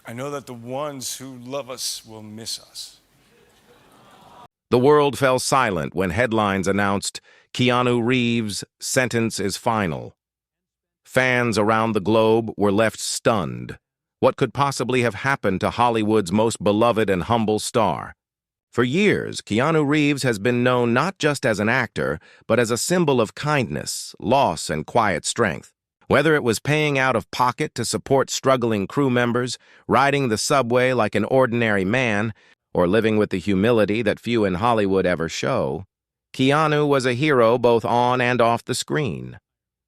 I know that the ones who love us will miss us. The world fell silent when headlines announced Keanu Reeves' sentence is final. Fans around the globe were left stunned. What could possibly have happened to Hollywood's most beloved and humble star? For years, Keanu Reeves has been known not just as an actor, but as a symbol of kindness, loss, and quiet strength. Whether it was paying out of pocket to support struggling crew members, riding the subway like an ordinary man, or living with the humility that few in Hollywood ever show, Keanu was a hero both on and off the screen.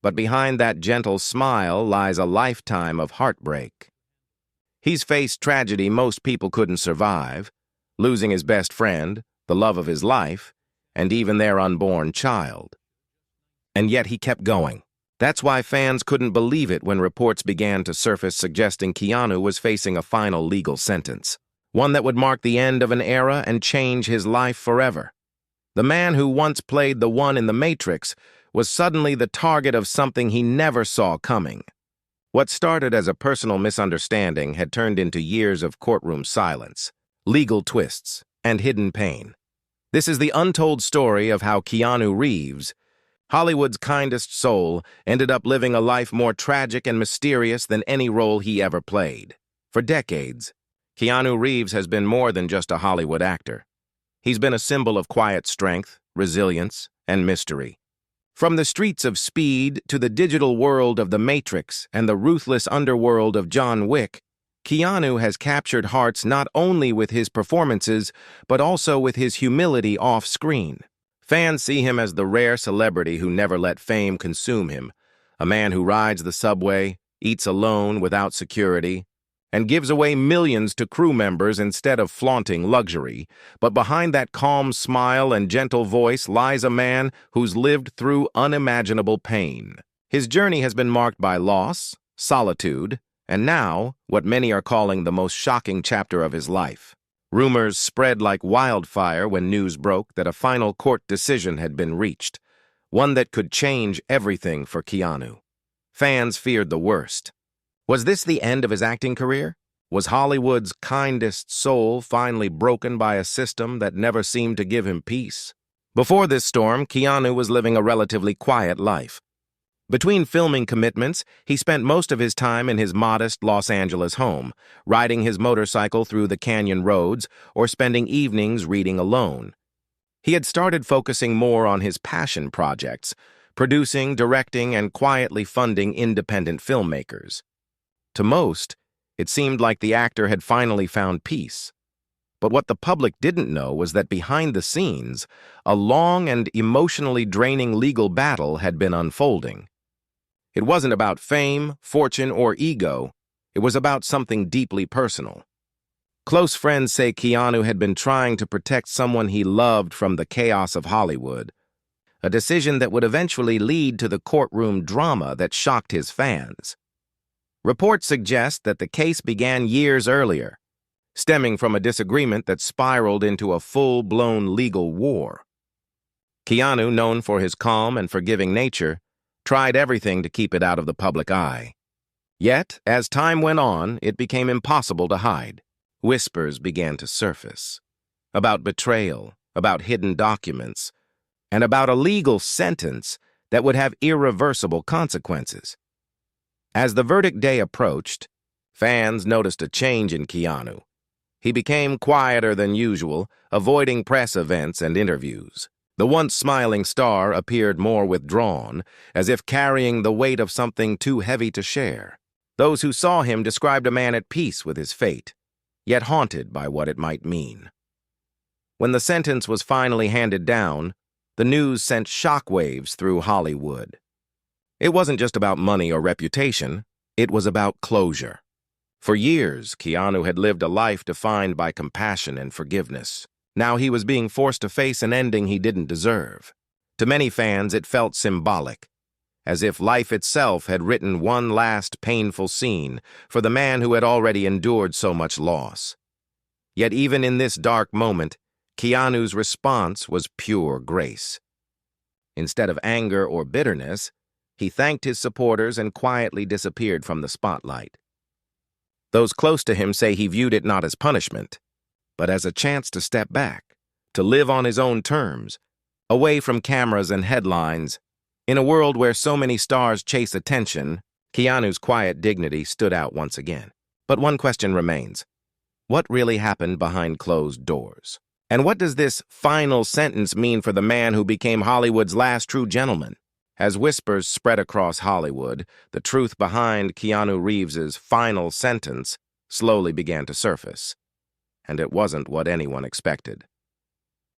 But behind that gentle smile lies a lifetime of heartbreak. He's faced tragedy most people couldn't survive, losing his best friend, the love of his life, and even their unborn child. And yet he kept going. That's why fans couldn't believe it when reports began to surface suggesting Keanu was facing a final legal sentence, one that would mark the end of an era and change his life forever. The man who once played the one in the Matrix was suddenly the target of something he never saw coming. What started as a personal misunderstanding had turned into years of courtroom silence, legal twists, and hidden pain. This is the untold story of how Keanu Reeves, Hollywood's kindest soul, ended up living a life more tragic and mysterious than any role he ever played. For decades, Keanu Reeves has been more than just a Hollywood actor. He's been a symbol of quiet strength, resilience, and mystery. From the streets of Speed to the digital world of The Matrix and the ruthless underworld of John Wick, Keanu has captured hearts not only with his performances, but also with his humility off-screen. Fans see him as the rare celebrity who never let fame consume him, a man who rides the subway, eats alone without security, and gives away millions to crew members instead of flaunting luxury. But behind that calm smile and gentle voice lies a man who's lived through unimaginable pain. His journey has been marked by loss, solitude, and now, what many are calling the most shocking chapter of his life. Rumors spread like wildfire when news broke that a final court decision had been reached, one that could change everything for Keanu. Fans feared the worst. Was this the end of his acting career? Was Hollywood's kindest soul finally broken by a system that never seemed to give him peace? Before this storm, Keanu was living a relatively quiet life. Between filming commitments, he spent most of his time in his modest Los Angeles home, riding his motorcycle through the canyon roads or spending evenings reading alone. He had started focusing more on his passion projects, producing, directing, and quietly funding independent filmmakers. To most, it seemed like the actor had finally found peace. But what the public didn't know was that behind the scenes, a long and emotionally draining legal battle had been unfolding. It wasn't about fame, fortune, or ego. It was about something deeply personal. Close friends say Keanu had been trying to protect someone he loved from the chaos of Hollywood, a decision that would eventually lead to the courtroom drama that shocked his fans. Reports suggest that the case began years earlier, stemming from a disagreement that spiraled into a full-blown legal war. Keanu, known for his calm and forgiving nature, tried everything to keep it out of the public eye. Yet, as time went on, it became impossible to hide. Whispers began to surface about betrayal, about hidden documents, and about a legal sentence that would have irreversible consequences. As the verdict day approached, fans noticed a change in Keanu. He became quieter than usual, avoiding press events and interviews. The once smiling star appeared more withdrawn, as if carrying the weight of something too heavy to share. Those who saw him described a man at peace with his fate, yet haunted by what it might mean. When the sentence was finally handed down, the news sent shockwaves through Hollywood. It wasn't just about money or reputation, it was about closure. For years, Keanu had lived a life defined by compassion and forgiveness. Now he was being forced to face an ending he didn't deserve. To many fans, it felt symbolic, as if life itself had written one last painful scene for the man who had already endured so much loss. Yet even in this dark moment, Keanu's response was pure grace. Instead of anger or bitterness, he thanked his supporters and quietly disappeared from the spotlight. Those close to him say he viewed it not as punishment, but as a chance to step back, to live on his own terms, away from cameras and headlines. In a world where so many stars chase attention, Keanu's quiet dignity stood out once again. But one question remains. What really happened behind closed doors? And what does this final sentence mean for the man who became Hollywood's last true gentleman? As whispers spread across Hollywood, the truth behind Keanu Reeves's final sentence slowly began to surface. And it wasn't what anyone expected.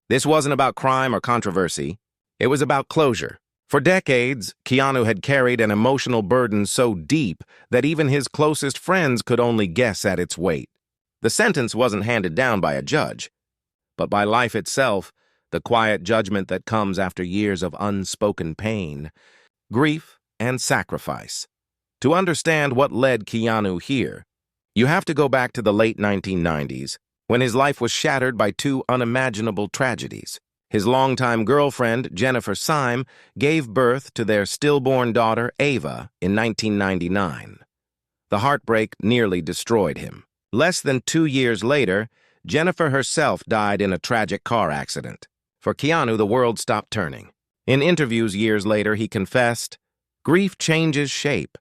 This wasn't about crime or controversy. It was about closure. For decades, Keanu had carried an emotional burden so deep that even his closest friends could only guess at its weight. The sentence wasn't handed down by a judge, but by life itself, the quiet judgment that comes after years of unspoken pain, grief, and sacrifice. To understand what led Keanu here, you have to go back to the late 1990s, when his life was shattered by two unimaginable tragedies. His longtime girlfriend, Jennifer Syme, gave birth to their stillborn daughter, Ava, in 1999. The heartbreak nearly destroyed him. Less than 2 years later, Jennifer herself died in a tragic car accident. For Keanu, the world stopped turning. In interviews years later, he confessed, "Grief changes shape,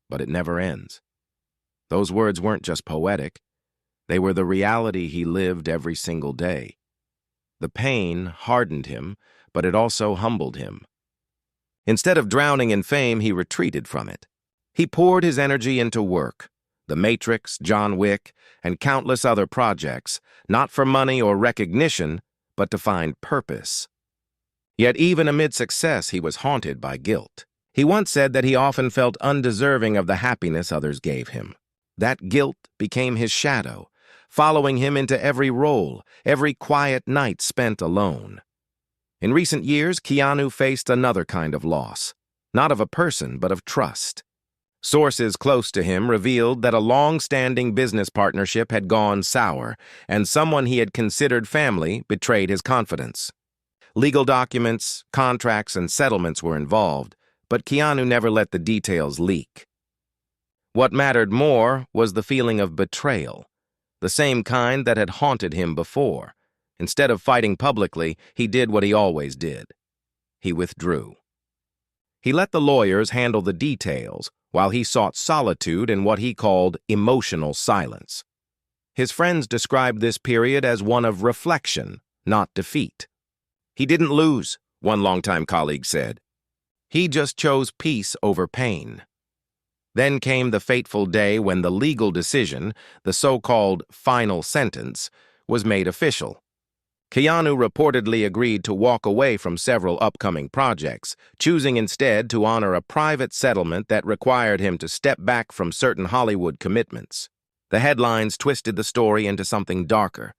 but it never ends." Those words weren't just poetic. They were the reality he lived every single day. The pain hardened him, but it also humbled him. Instead of drowning in fame, he retreated from it. He poured his energy into work, The Matrix, John Wick, and countless other projects, not for money or recognition, but to find purpose. Yet even amid success, he was haunted by guilt. He once said that he often felt undeserving of the happiness others gave him. That guilt became his shadow, following him into every role, every quiet night spent alone. In recent years, Keanu faced another kind of loss, not of a person, but of trust. Sources close to him revealed that a long-standing business partnership had gone sour, and someone he had considered family betrayed his confidence. Legal documents, contracts, and settlements were involved, but Keanu never let the details leak. What mattered more was the feeling of betrayal, the same kind that had haunted him before. Instead of fighting publicly, he did what he always did. He withdrew. He let the lawyers handle the details, while he sought solitude in what he called emotional silence. His friends described this period as one of reflection, not defeat. He didn't lose, one longtime colleague said. He just chose peace over pain. Then came the fateful day when the legal decision, the so-called final sentence, was made official. Keanu reportedly agreed to walk away from several upcoming projects, choosing instead to honor a private settlement that required him to step back from certain Hollywood commitments. The headlines twisted the story into something darker,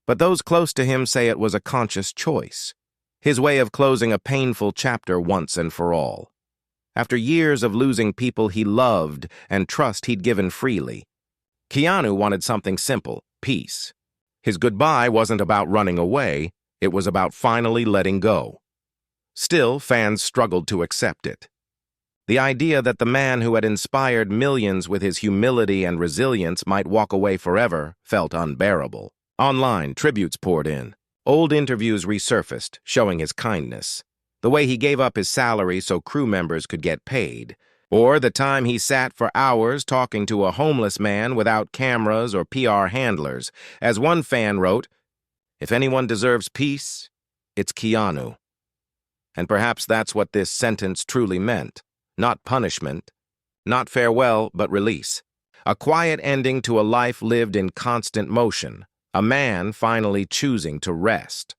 but those close to him say it was a conscious choice, his way of closing a painful chapter once and for all. After years of losing people he loved and trust he'd given freely, Keanu wanted something simple: peace. His goodbye wasn't about running away, it was about finally letting go. Still, fans struggled to accept it. The idea that the man who had inspired millions with his humility and resilience might walk away forever felt unbearable. Online, tributes poured in. Old interviews resurfaced, showing his kindness. The way he gave up his salary so crew members could get paid, or the time he sat for hours talking to a homeless man without cameras or PR handlers. As one fan wrote, "If anyone deserves peace, it's Keanu." And perhaps that's what this sentence truly meant. Not punishment, not farewell, but release. A quiet ending to a life lived in constant motion, a man finally choosing to rest.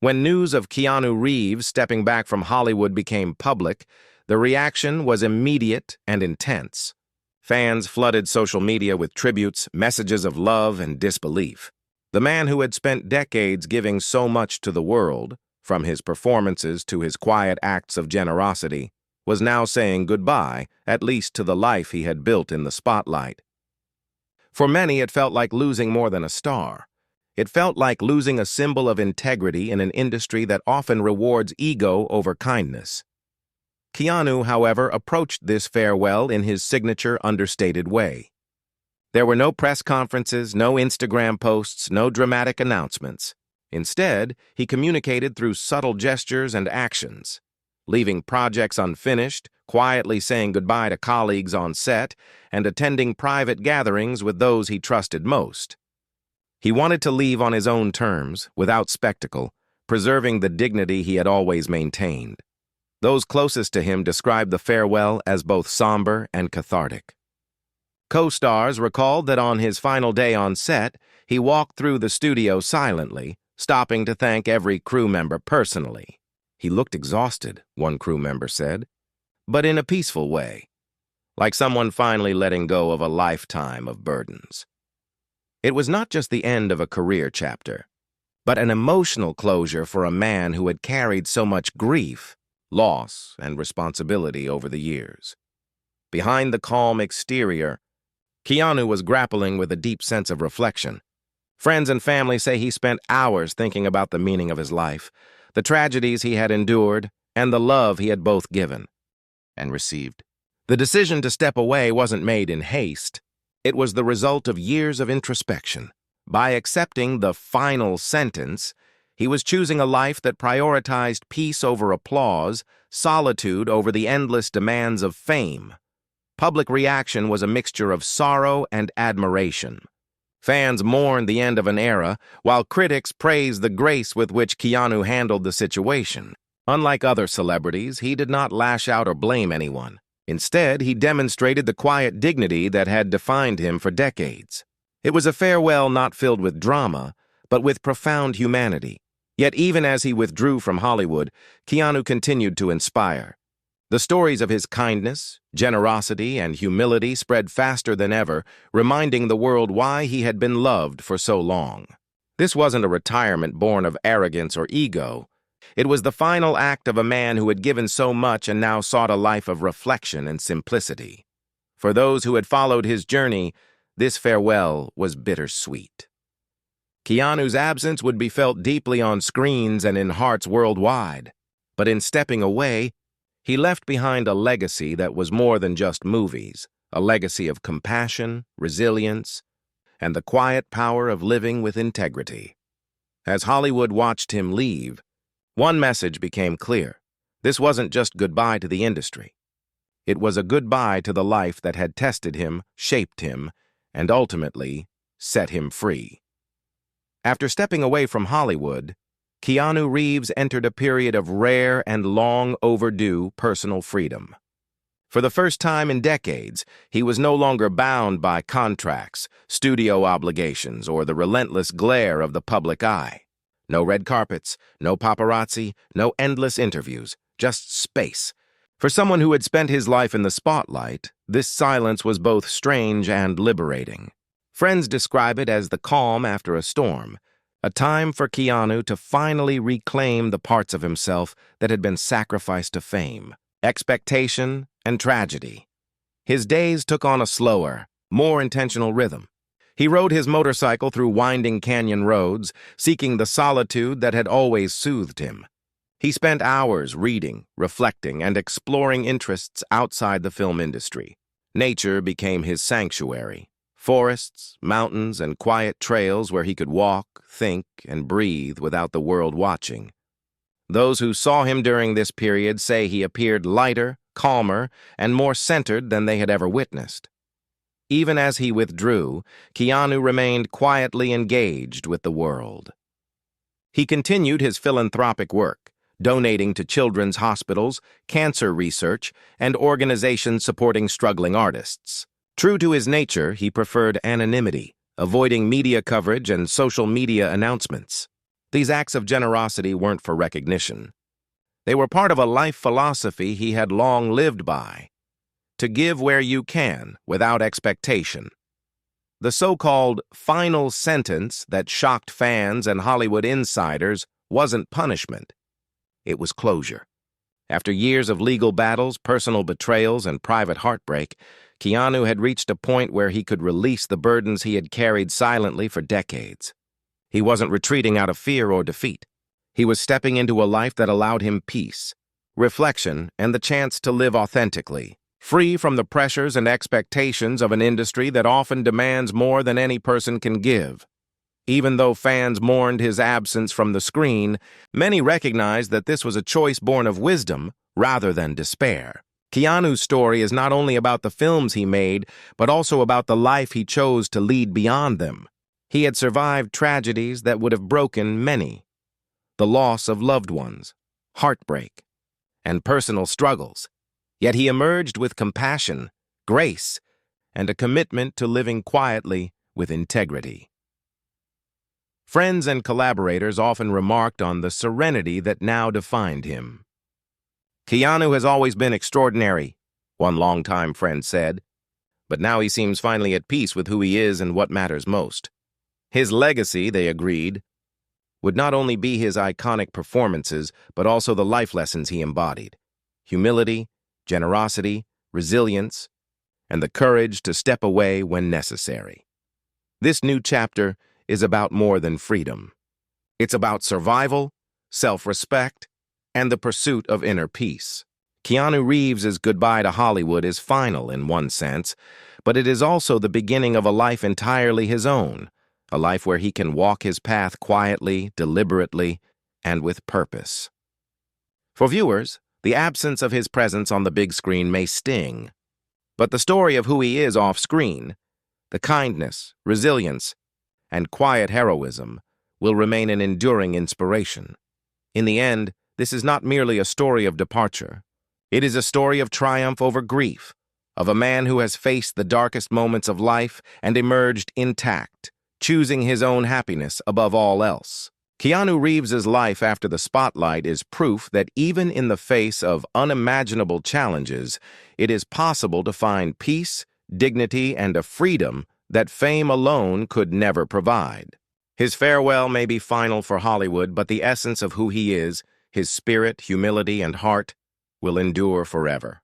When news of Keanu Reeves stepping back from Hollywood became public, the reaction was immediate and intense. Fans flooded social media with tributes, messages of love and disbelief. The man who had spent decades giving so much to the world, from his performances to his quiet acts of generosity, was now saying goodbye, at least to the life he had built in the spotlight. For many, it felt like losing more than a star. It felt like losing a symbol of integrity in an industry that often rewards ego over kindness. Keanu, however, approached this farewell in his signature understated way. There were no press conferences, no Instagram posts, no dramatic announcements. Instead, he communicated through subtle gestures and actions, leaving projects unfinished, quietly saying goodbye to colleagues on set, and attending private gatherings with those he trusted most. He wanted to leave on his own terms, without spectacle, preserving the dignity he had always maintained. Those closest to him described the farewell as both somber and cathartic. Co-stars recalled that on his final day on set, he walked through the studio silently, stopping to thank every crew member personally. He looked exhausted, one crew member said, but in a peaceful way, like someone finally letting go of a lifetime of burdens. It was not just the end of a career chapter, but an emotional closure for a man who had carried so much grief, loss, and responsibility over the years. Behind the calm exterior, Keanu was grappling with a deep sense of reflection. Friends and family say he spent hours thinking about the meaning of his life, the tragedies he had endured, and the love he had both given and received. The decision to step away wasn't made in haste. It was the result of years of introspection. By accepting the final sentence, he was choosing a life that prioritized peace over applause, solitude over the endless demands of fame. Public reaction was a mixture of sorrow and admiration. Fans mourned the end of an era, while critics praised the grace with which Keanu handled the situation. Unlike other celebrities, he did not lash out or blame anyone. Instead, he demonstrated the quiet dignity that had defined him for decades. It was a farewell not filled with drama, but with profound humanity. Yet even as he withdrew from Hollywood, Keanu continued to inspire. The stories of his kindness, generosity, and humility spread faster than ever, reminding the world why he had been loved for so long. This wasn't a retirement born of arrogance or ego. It was the final act of a man who had given so much and now sought a life of reflection and simplicity. For those who had followed his journey, this farewell was bittersweet. Keanu's absence would be felt deeply on screens and in hearts worldwide. But in stepping away, he left behind a legacy that was more than just movies, a legacy of compassion, resilience, and the quiet power of living with integrity. As Hollywood watched him leave, one message became clear. This wasn't just goodbye to the industry. It was a goodbye to the life that had tested him, shaped him, and ultimately set him free. After stepping away from Hollywood, Keanu Reeves entered a period of rare and long overdue personal freedom. For the first time in decades, he was no longer bound by contracts, studio obligations, or the relentless glare of the public eye. No red carpets, no paparazzi, no endless interviews, just space. For someone who had spent his life in the spotlight, this silence was both strange and liberating. Friends describe it as the calm after a storm, a time for Keanu to finally reclaim the parts of himself that had been sacrificed to fame, expectation, and tragedy. His days took on a slower, more intentional rhythm. He rode his motorcycle through winding canyon roads, seeking the solitude that had always soothed him. He spent hours reading, reflecting, and exploring interests outside the film industry. Nature became his sanctuary. Forests, mountains, and quiet trails where he could walk, think, and breathe without the world watching. Those who saw him during this period say he appeared lighter, calmer, and more centered than they had ever witnessed. Even as he withdrew, Keanu remained quietly engaged with the world. He continued his philanthropic work, donating to children's hospitals, cancer research, and organizations supporting struggling artists. True to his nature, he preferred anonymity, avoiding media coverage and social media announcements. These acts of generosity weren't for recognition. They were part of a life philosophy he had long lived by: to give where you can, without expectation. The so-called final sentence that shocked fans and Hollywood insiders wasn't punishment. It was closure. After years of legal battles, personal betrayals, and private heartbreak, Keanu had reached a point where he could release the burdens he had carried silently for decades. He wasn't retreating out of fear or defeat. He was stepping into a life that allowed him peace, reflection, and the chance to live authentically. free from the pressures and expectations of an industry that often demands more than any person can give. Even though fans mourned his absence from the screen, many recognized that this was a choice born of wisdom rather than despair. Keanu's story is not only about the films he made, but also about the life he chose to lead beyond them. He had survived tragedies that would have broken many: the loss of loved ones, heartbreak, and personal struggles. Yet he emerged with compassion, grace, and a commitment to living quietly with integrity. Friends and collaborators often remarked on the serenity that now defined him. "Keanu has always been extraordinary," one longtime friend said, "but now he seems finally at peace with who he is and what matters most." His legacy, they agreed, would not only be his iconic performances, but also the life lessons he embodied: humility, generosity, resilience, and the courage to step away when necessary. This new chapter is about more than freedom. It's about survival, self-respect, and the pursuit of inner peace. Keanu Reeves' goodbye to Hollywood is final in one sense, but it is also the beginning of a life entirely his own, a life where he can walk his path quietly, deliberately, and with purpose. For viewers, the absence of his presence on the big screen may sting, but the story of who he is off-screen, the kindness, resilience, and quiet heroism, will remain an enduring inspiration. In the end, this is not merely a story of departure. It is a story of triumph over grief, of a man who has faced the darkest moments of life and emerged intact, choosing his own happiness above all else. Keanu Reeves' life after the spotlight is proof that even in the face of unimaginable challenges, it is possible to find peace, dignity, and a freedom that fame alone could never provide. His farewell may be final for Hollywood, but the essence of who he is, his spirit, humility, and heart, will endure forever.